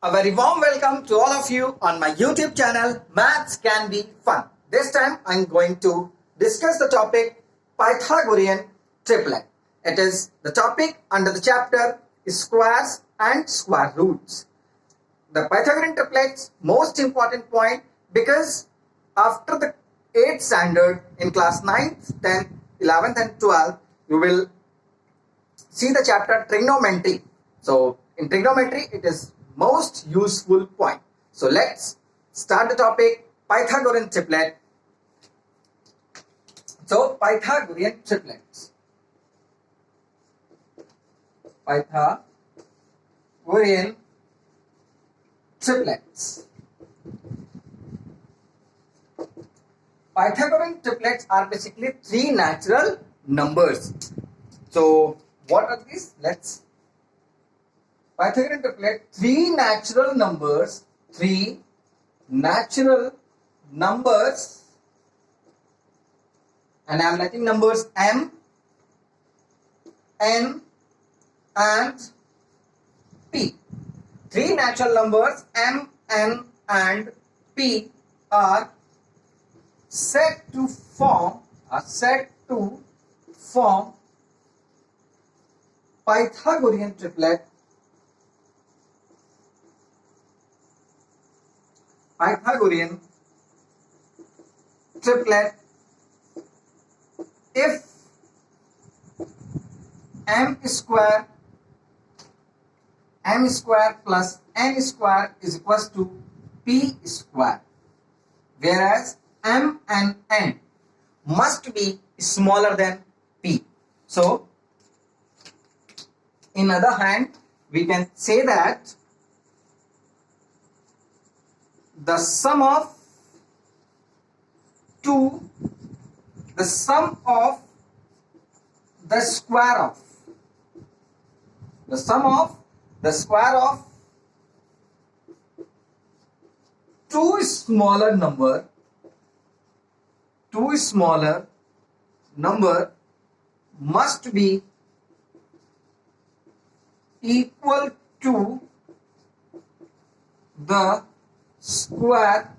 A very warm welcome to all of you on my YouTube channel, Maths Can Be Fun. This time I'm going to discuss the topic Pythagorean triplet. It is the topic under the chapter squares and square roots. The Pythagorean triplets, most important point, because after the 8th standard in class 9th, 10th, 11th and 12th, you will see the chapter trigonometry. So in trigonometry, it is most useful point. So let's start the topic Pythagorean triplet. So Pythagorean triplets. Pythagorean triplets. Pythagorean triplets are basically three natural numbers. So what are these? Let's Pythagorean triplet, three natural numbers, and I am writing numbers m, n and p. Three natural numbers m, n and p are said to form Pythagorean triplet. Pythagorean triplet if m square plus n square is equals to p square, whereas m and n must be smaller than p. So in other hand, we can say that the sum of the square of two smaller number must be equal to the square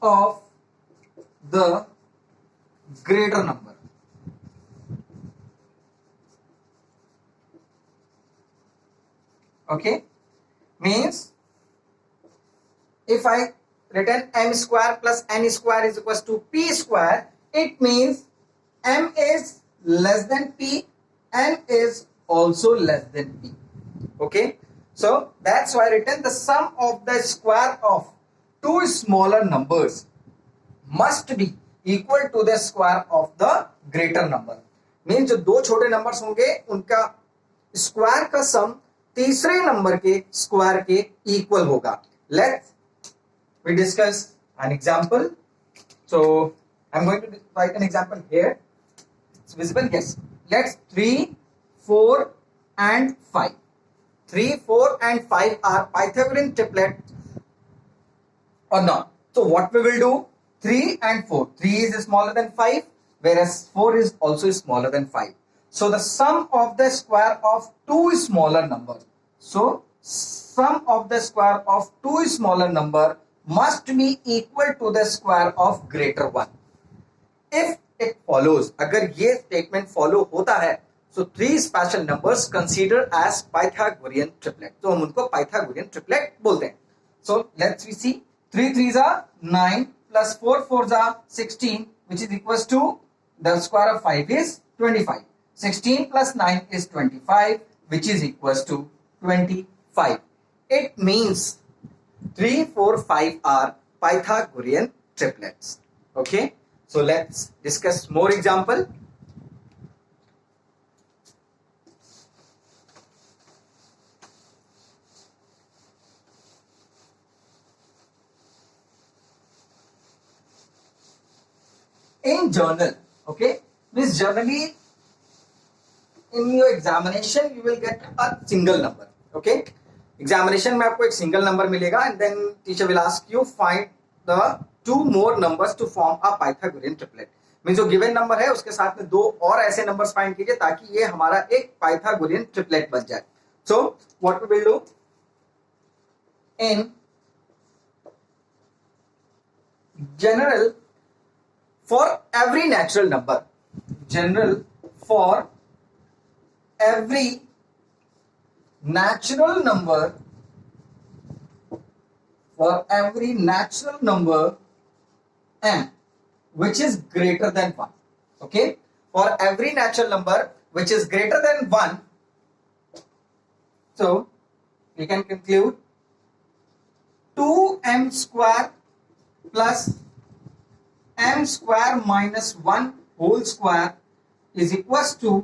of the greater number. Okay, means if I written m square plus n square is equals to p square, it means m is less than p, n is also less than p. Okay, so that's why I written the sum of the square of two smaller numbers must be equal to the square of the greater number. Means जो दो छोटे numbers होंगे उनका square का सम तीसरे number के square के equal होगा. Let's we discuss an example. So I'm going to write an example here. It's visible? Yes. Let's 3, 4 and 5. 3, 4 and 5 are Pythagorean triplet or not. So what we will do? 3 and 4. 3 is smaller than 5, whereas 4 is also smaller than 5. So the sum of the square of two smaller numbers. So sum of the square of two smaller number must be equal to the square of greater one. If it follows, अगर ये statement follow होता है, so three special numbers considered as Pythagorean triplet. तो हम उनको Pythagorean triplet बोलते हैं. So let's we see. 3 3s are 9 plus 4 4s are 16, which is equals to the square of 5 is 25. 16 plus 9 is 25, which is equals to 25. It means 3, 4, 5 are Pythagorean triplets. Okay. So let's discuss more example. In journal, okay, means generally in your examination you will get a single number. Okay, examination में आपको एक single number मिलेगा and then teacher will ask you find the two more numbers to form a Pythagorean triplet. Mean जो given number है उसके साथ में दो और ऐसे नंबर्स फाइंड कीजिए ताकि ये हमारा एक पाइथागोरियन ट्रिपलेट बन जाए. So what we will do, in general for every natural number, general for every natural number, for every natural number m which is greater than 1. Okay, for every natural number which is greater than 1, so we can conclude 2m square plus m square minus 1 whole square is equals to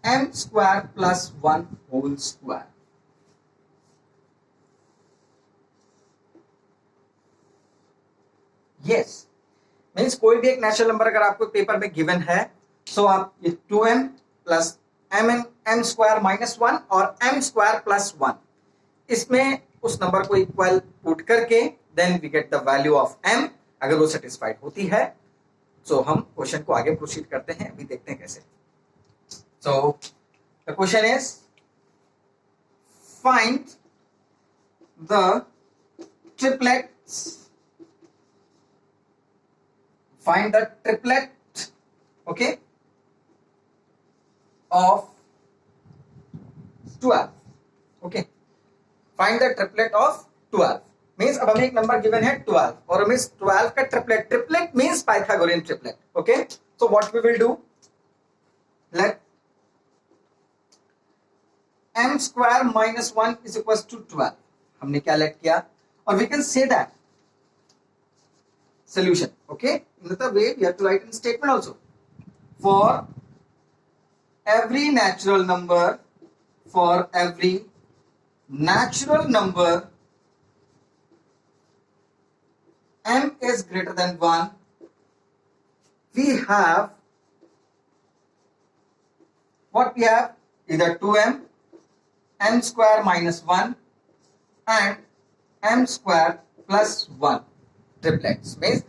m square plus 1 whole square. Yes, means कोई भी एक natural number अगर आपको paper में given है, सो आप ये 2m plus m square minus 1 और m स्क्वायर प्लस 1, इसमें उस नंबर को इक्वल पुट करके then we get the value of m. अगर वो सेटिस्फाइड होती है सो हम क्वेश्चन को आगे प्रोसीड करते हैं. अभी देखते हैं कैसे. So the question is find the triplets, find the triplet, okay, of 12. okay, find the triplet of 12 means अब हमें एक नंबर गिवन है 12 और हमें 12 का triplet, triplet means Pythagorean triplet. Okay, so what we will do, let m square minus 1 is equals to 12. हमने क्या late किया, और we can say that solution. Okay, in the way we have to write in statement also, for every natural number, for every natural number m is greater than 1, we have what we have, either 2m, m square minus 1 and m square plus 1 triplets. Means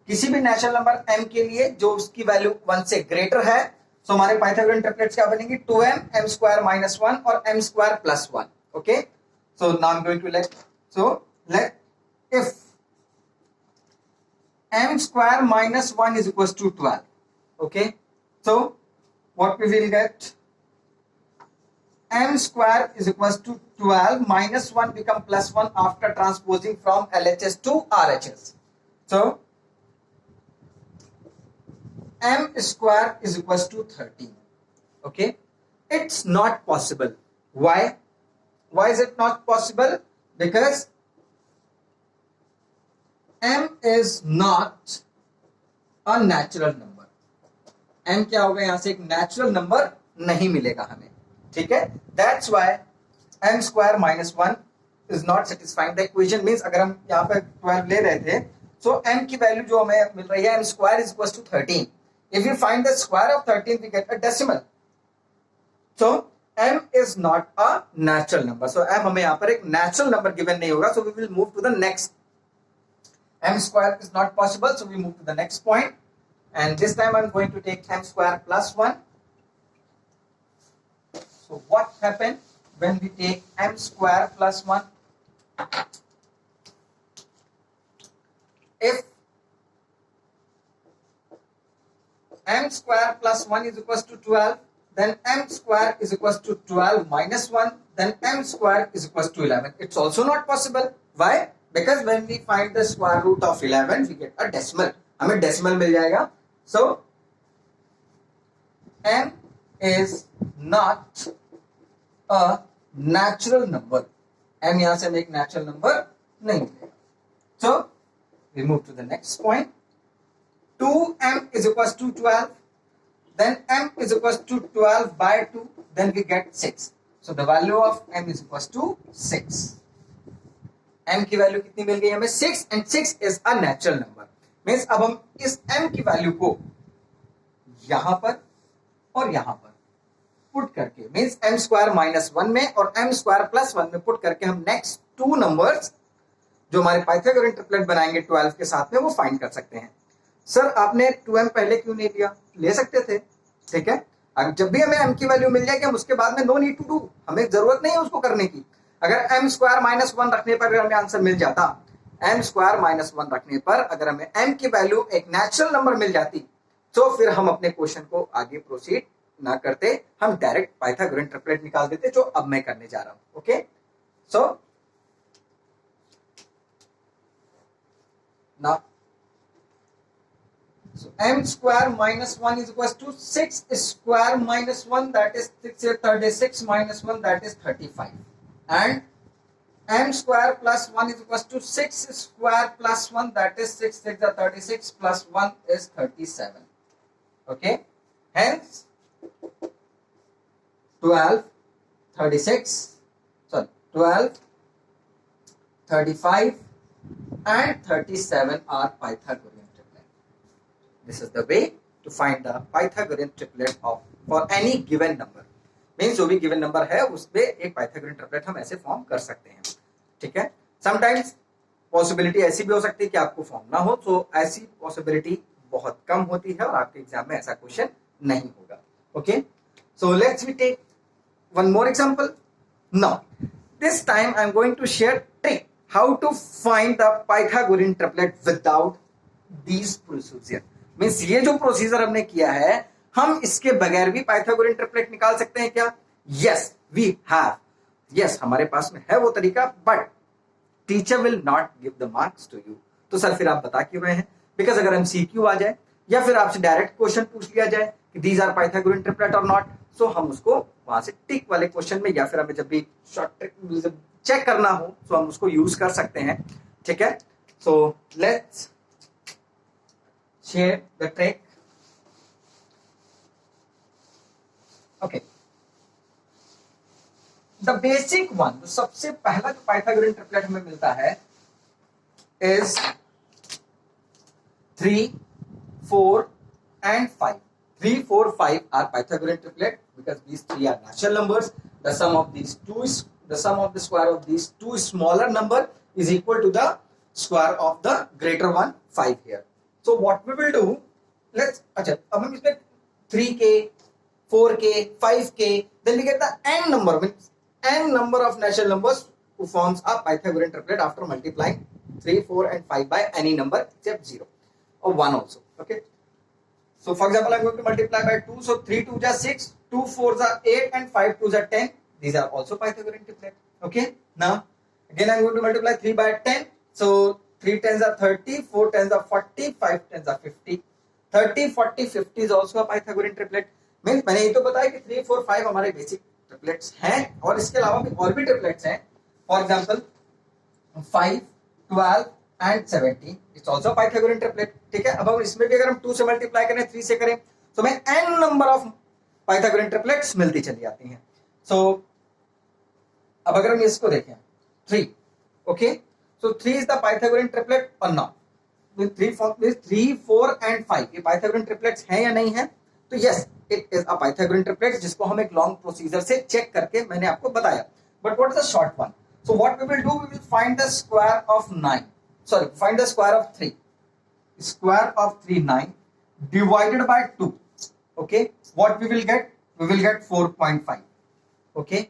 किसी भी natural number m के लिए जो उसकी value 1 से greater है, सो हमारे Pythagorean triplets क्या बनेंगे, 2m m स्क्वायर माइनस 1 और m square plus 1. Okay, so now I am going to let, so let if m square minus 1 is equals to 12. Okay, so what we will get, m square is equals to 12 minus 1 become plus 1 after transposing from LHS to RHS. So m square is equals to 13. Okay, it's not possible. Why is it not possible? Because m is not a natural number. m क्या होगा, यहां से एक natural number नहीं मिलेगा हमें. ठीक है, that's why m square minus 1 is not satisfying the equation. Means अगर हम यहाँ पे 12 ले रहे थे, सो m की वैल्यू जो हमें मिल रही है, m square is equal to 13. If you find the square of 13 we get a decimal. So m is not a natural number. So m हमें यहाँ पर एक नेचुरल नंबर गिवन नहीं होगा, so we will move to the next. m square is not possible, so we move to the next point, and this time I am going to take m square plus 1. So what happened when we take m square plus 1? If m square plus 1 is equals to 12, then m square is equals to 12 minus 1, then m square is equals to 11. It's also not possible. Why? Because when we find the square root of 11, we get a decimal. हमें decimal मिल जाएगा. So m is not a natural number. m यहां से हमें एक natural number नहीं मिलेगा. So we move to the next point. 2m is equals to 12, then m is equals to 12 by 2, then we get 6. So the value of m is equals to 6. m की value कितनी मिल गई हमें, 6, and 6 is a natural number. Means अब हम इस m की value को यहां पर और यहां पर पुट करके, मीन्स m स्क्वायर माइनस 1 में और m स्क्वायर प्लस 1 में पुट करके हम नेक्स्ट 2 नंबर्स जो हमारे पाइथागोरियन ट्रिपलेट बनाएंगे 12 के साथ में, वो फाइंड कर सकते हैं. सर आपने 2m पहले क्यों नहीं लिया, ले सकते थे. ठीक है, अब जब भी हमें m की वैल्यू मिल जाएगी हम उसके बाद में नो नीड टू डू, हमें जरूरत नहीं है उसको करने की. अगर m स्क्वायर माइनस 1 रखने पर हमें आंसर मिल जाता, m स्क्वायर माइनस 1 रखने पर अगर हमें m की वैल्यू एक नेचुरल नंबर मिल जाती, तो फिर हम अपने क्वेश्चन को आगे प्रोसीड ना करते, हम डायरेक्ट पाइथागोरन ट्रिपलेट निकाल देते, जो अब मैं करने जा रहा हूं. Okay, so now so m square minus 1 is equals to 6 square minus 1, that is 36 minus 1, that is 35, and m square plus 1 is equals to 6 square plus 1, that is 6 6 are 36 plus 1 is 37. Okay, hence 12 36 sorry 12 35 and 37 are Pythagorean triplet. This is the way to find the Pythagorean triplet of for any given number. Means जो भी given number है उस पे एक Pythagorean triplet हम ऐसे form कर सकते हैं. ठीक है, समटाइम्स पॉसिबिलिटी ऐसी भी हो सकती है कि आपको फॉर्म ना हो, तो ऐसी पॉसिबिलिटी बहुत कम होती है और आपके एग्जाम में ऐसा क्वेश्चन नहीं होगा. Okay, so let's we take one more example. Now this time I am going to share trick how to find the Pythagorean triplet without these procedure. Means ये जो प्रोसीजर हमने किया है, हम इसके बगैर भी पाइथागोरियन ट्रिपलेट निकाल सकते हैं क्या? Yes, we have. यस, हमारे पास में है वो तरीका, but teacher will not give the marks to you. तो सर फिर आप बता क्यों रहे हैं? बिकॉज अगर MCQ आ जाए या फिर आपसे डायरेक्ट क्वेश्चन पूछ लिया जाए कि दीज आर पाइथागोरियन ट्रिपलेट और नॉट, सो हम उसको वहां से टिक वाले क्वेश्चन में या फिर हमें जब भी शॉर्ट ट्रिक चेक करना हो तो हम उसको यूज कर सकते हैं. ठीक है, so let's share the trick. Okay, the basic one, सबसे पहला जो पाइथागोरियन ट्रिपलेट हमें मिलता है is 3 4 and 5. 3 4 5 are Pythagorean triplet because these three are natural numbers. The sum of these two is the sum of the square of these two smaller number is equal to the square of the greater one, 5 here. So what we will do, let's अच्छा अब हम इसमें 3k 4k 5k then we get the n number, means n number of natural numbers who forms a Pythagorean triplet after multiplying 3 4 and 5 by any number except 0 or 1 also. Okay, so for example I'm going to multiply by 2, so 3 2 are 6, 2 4 are 8 and 5 2 are 10. These are also Pythagorean triplet. Okay, now again I'm going to multiply 3 by 10, so 3 10s are 30, 4 10s are 40, 5 10s are 50. 30 40 50 is also a Pythagorean triplet. Means मैंने ये तो बताया कि 3 4 5 हमारे basic triplets हैं और इसके अलावा भी और भी ट्रिपलेट्स हैं. For example 5 12 and 17 it's also Pythagorean triplet. ठीक है, अब हम इसमें भी अगर हम 2 से मल्टीप्लाई करें 3 से करें तो हमें n number of Pythagorean triplets मिलती चली जाती हैं. सो अब अगर हम इसको देखें 3, okay, so 3 is the Pythagorean triplet और नॉट. 3 4 and 5 ये पाइथागोरियन ट्रिपलेट्स हैं या नहीं है? तो yes, it is a Pythagorean triplet जिसको हम एक लॉन्ग प्रोसीजर से चेक करके मैंने आपको बताया. But what is the short one? So what we will do, we will find the square of 9, sorry, find the square of 3. Square of 3 9 divided by 2. Okay, what we will get? We will get 4.5. Okay,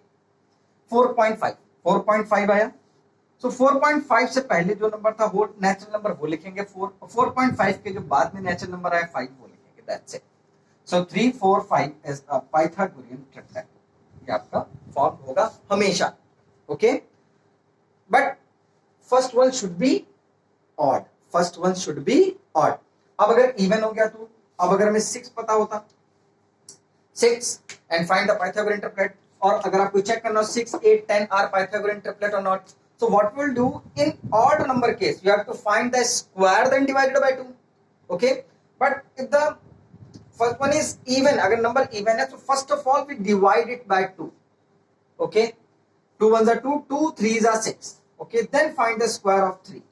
4.5 आया. So 4.5 से पहले जो number था वो natural number वो लिखेंगे 4. 4.5 के जो बाद में नेचुरल नंबर आया 5 वो लिखेंगे. That's it. So 3 4 5 is a Pythagorean triplet. ये आपका फॉर्म होगा हमेशा. Okay, but first one should be odd. First one should be odd. अब अगर इवन हो गया तो अब अगर हमें 6 पता होता 6 and find the Pythagorean triplet, और अगर आपको चेक करना हो 6 8 10 are Pythagorean triplet or not, so what we'll do in odd number case you have to find the square then divided by 2. Okay, but if the first one is even, अगर number even है तो first of all we divide it by 2. Okay, 2 1s are 2, 2 3s are 6. Okay, then find the square of 3.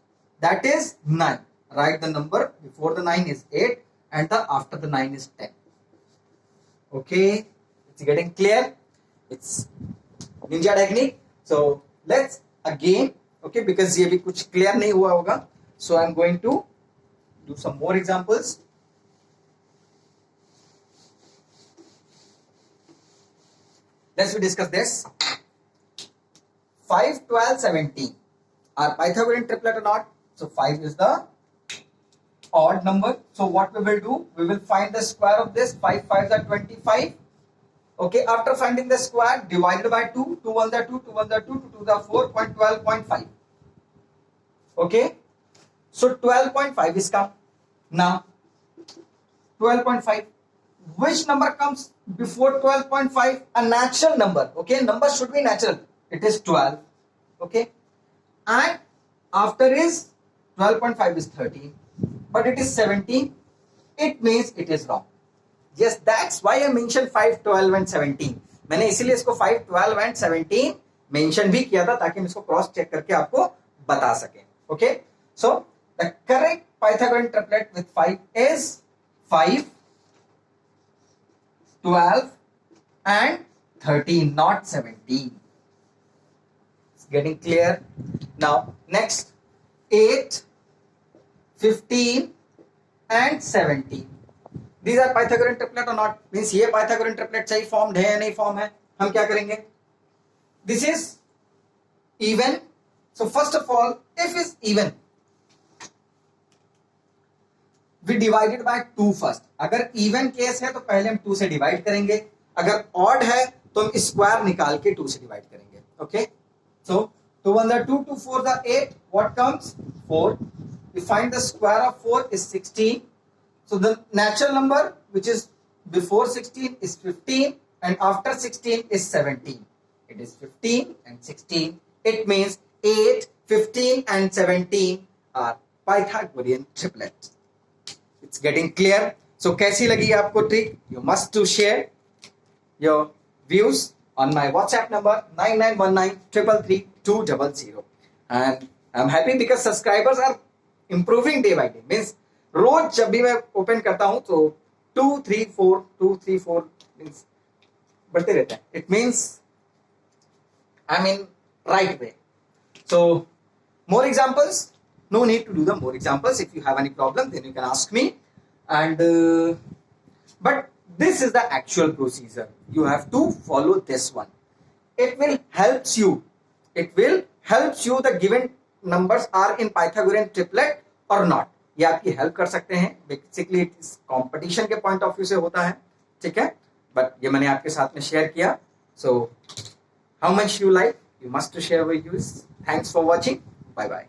That is 9. Write the number before the 9 is 8 and the after the 9 is 10. Okay, it's getting clear. It's ninja technique. So let's again, okay, because ये भी कुछ clear नहीं हुआ होगा, so I'm going to do some more examples. Let's discuss this. 5, 12, 17 are Pythagorean triplet or not? So 5 is the odd number. So what we will do? We will find the square of this. 5 5s are 25. Okay, after finding the square, divided by 2. 2 1s are 2, 2 1s are 2, 2 2s are 4, 12.5. Okay, so 12.5 is come. Now 12.5. Which number comes before 12.5? A natural number. Okay, number should be natural. It is 12. Okay, and after is 12.5 is 13, but it is 17. It means it is wrong. Yes, that's why I mentioned 5, 12 and 17. मैंने इसीलिए इसको 5, 12 and 17 mention भी किया था ताकि हम इसको cross check करके आपको बता सकें. Okay, so the correct Pythagorean triplet with 5 is 5, 12 and 13, not 17. It's getting clear. Now next, 8, 15 and 17. These are Pythagorean triplet or not? Means ये Pythagorean triplet सही formed है या नहीं form है? हम क्या करेंगे? This is even. So first of all, if is even, we divided by 2 first. अगर even case है तो पहले हम 2 से divide करेंगे. अगर odd है तो हम square निकाल के 2 से divide करेंगे. Okay? So 2 1s are 2, 2 4s are 8. What comes? 4. We find the square of 4 is 16. So the natural number which is before 16 is 15 and after 16 is 17. It is 15 and 16. It means 8, 15 and 17 are Pythagorean triplets. It's getting clear. So कैसी लगी आपको trick? You must to share your views on my WhatsApp number 9919333200. And I'm happy because subscribers are improving day by day. Means रोज जब भी मैं open करता हूं तो 2 3 4 2 3 4 means बढ़ते रहता है. It means I mean right way. So more examples? No need to do the more examples. If you have any problem, then you can ask me. And but this is the actual procedure. You have to follow this one. It will helps you. It will helps you the given numbers are in Pythagorean triplet or not. ये आपकी help कर सकते हैं. Basically competition के point of view से होता है. ठीक है, बट ये मैंने आपके साथ में शेयर किया. So how much you like, you must to share with you. Thanks for watching. Bye bye.